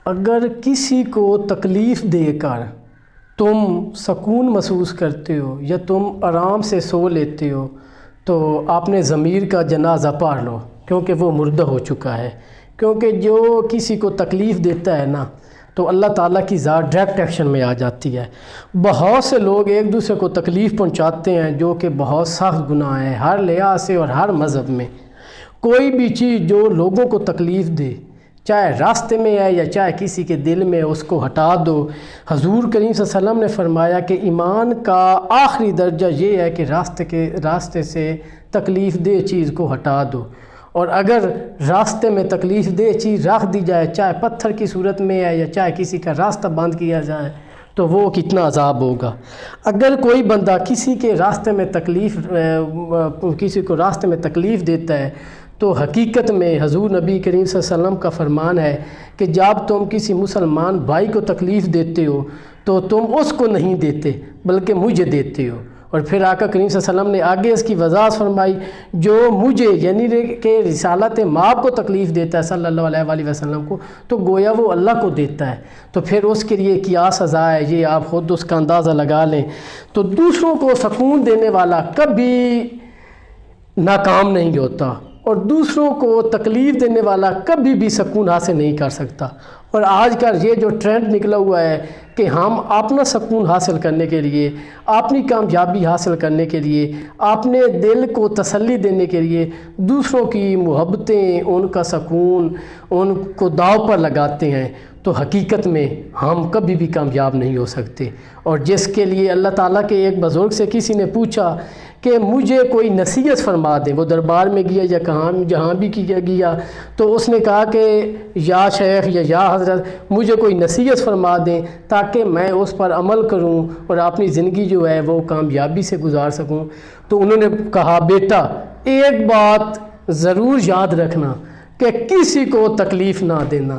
اگر کسی کو تکلیف دے کر تم سکون محسوس کرتے ہو یا تم آرام سے سو لیتے ہو تو اپنے ضمیر کا جنازہ پڑھ لو، کیونکہ وہ مردہ ہو چکا ہے۔ کیونکہ جو کسی کو تکلیف دیتا ہے نا تو اللہ تعالیٰ کی ذات ڈائریکٹ ایکشن میں آ جاتی ہے۔ بہت سے لوگ ایک دوسرے کو تکلیف پہنچاتے ہیں جو کہ بہت سخت گناہ ہے ہر لحاظ سے اور ہر مذہب میں۔ کوئی بھی چیز جو لوگوں کو تکلیف دے، چاہے راستے میں ہے یا چاہے کسی کے دل میں، اس کو ہٹا دو۔ حضور کریم صلی اللہ علیہ وسلم نے فرمایا کہ ایمان کا آخری درجہ یہ ہے کہ راستے سے تکلیف دہ چیز کو ہٹا دو، اور اگر راستے میں تکلیف دہ چیز رکھ دی جائے، چاہے پتھر کی صورت میں ہے یا چاہے کسی کا راستہ بند کیا جائے، تو وہ کتنا عذاب ہوگا۔ اگر کوئی بندہ کسی کو راستے میں تکلیف دیتا ہے تو حقیقت میں حضور نبی کریم صلی اللہ علیہ وسلم کا فرمان ہے کہ جب تم کسی مسلمان بھائی کو تکلیف دیتے ہو تو تم اس کو نہیں دیتے بلکہ مجھے دیتے ہو۔ اور پھر آقا کریم صلی اللہ علیہ وسلم نے آگے اس کی وضاحت فرمائی، جو مجھے یعنی کہ رسالت مآب کو تکلیف دیتا ہے صلی اللہ علیہ وآلہ وسلم کو، تو گویا وہ اللہ کو دیتا ہے، تو پھر اس کے لیے کیا سزا ہے یہ آپ خود اس کا اندازہ لگا لیں۔ تو دوسروں کو سکون دینے والا کبھی ناکام نہیں ہوتا، اور دوسروں کو تکلیف دینے والا کبھی بھی سکون حاصل نہیں کر سکتا۔ اور آج کل یہ جو ٹرینڈ نکلا ہوا ہے کہ ہم اپنا سکون حاصل کرنے کے لیے، اپنی کامیابی حاصل کرنے کے لیے، اپنے دل کو تسلی دینے کے لیے دوسروں کی محبتیں، ان کا سکون، ان کو داؤ پر لگاتے ہیں، تو حقیقت میں ہم کبھی بھی کامیاب نہیں ہو سکتے۔ اور جس کے لیے اللہ تعالیٰ کے ایک بزرگ سے کسی نے پوچھا کہ مجھے کوئی نصیحت فرما دیں، وہ دربار میں گیا یا جہاں بھی گیا، تو اس نے کہا کہ یا شیخ یا حضرت مجھے کوئی نصیحت فرما دیں تاکہ میں اس پر عمل کروں اور اپنی زندگی جو ہے وہ کامیابی سے گزار سکوں۔ تو انہوں نے کہا، بیٹا ایک بات ضرور یاد رکھنا کہ کسی کو تکلیف نہ دینا،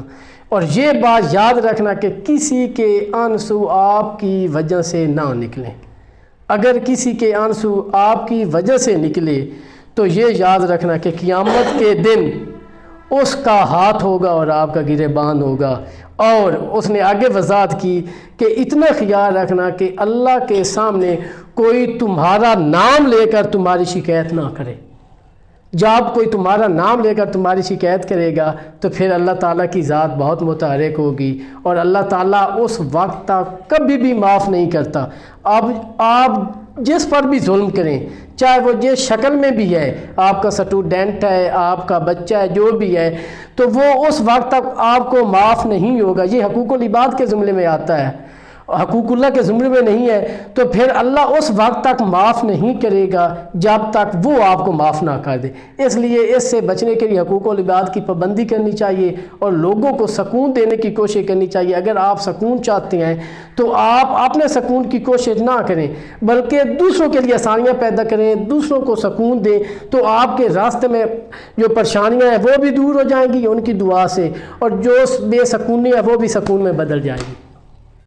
اور یہ بات یاد رکھنا کہ کسی کے آنسو آپ کی وجہ سے نہ نکلیں۔ اگر کسی کے آنسو آپ کی وجہ سے نکلے تو یہ یاد رکھنا کہ قیامت کے دن اس کا ہاتھ ہوگا اور آپ کا گریبان ہوگا۔ اور اس نے آگے وضاحت کی کہ اتنا خیال رکھنا کہ اللہ کے سامنے کوئی تمہارا نام لے کر تمہاری شکایت نہ کرے۔ جب کوئی تمہارا نام لے کر تمہاری شکایت کرے گا تو پھر اللہ تعالیٰ کی ذات بہت متحرک ہوگی، اور اللہ تعالیٰ اس وقت تک کبھی بھی معاف نہیں کرتا۔ اب آپ جس پر بھی ظلم کریں، چاہے وہ جس شکل میں بھی ہے، آپ کا سٹوڈنٹ ہے، آپ کا بچہ ہے، جو بھی ہے، تو وہ اس وقت تک آپ کو معاف نہیں ہوگا۔ یہ حقوق العباد کے زمرے میں آتا ہے، حقوق اللہ کے زمرے میں نہیں ہے، تو پھر اللہ اس وقت تک معاف نہیں کرے گا جب تک وہ آپ کو معاف نہ کر دے۔ اس لیے اس سے بچنے کے لیے حقوق العباد کی پابندی کرنی چاہیے اور لوگوں کو سکون دینے کی کوشش کرنی چاہیے۔ اگر آپ سکون چاہتے ہیں تو آپ اپنے سکون کی کوشش نہ کریں بلکہ دوسروں کے لیے آسانیاں پیدا کریں، دوسروں کو سکون دیں، تو آپ کے راستے میں جو پریشانیاں ہیں وہ بھی دور ہو جائیں گی ان کی دعا سے، اور جو بے سکونی ہے وہ بھی سکون میں بدل جائے گی۔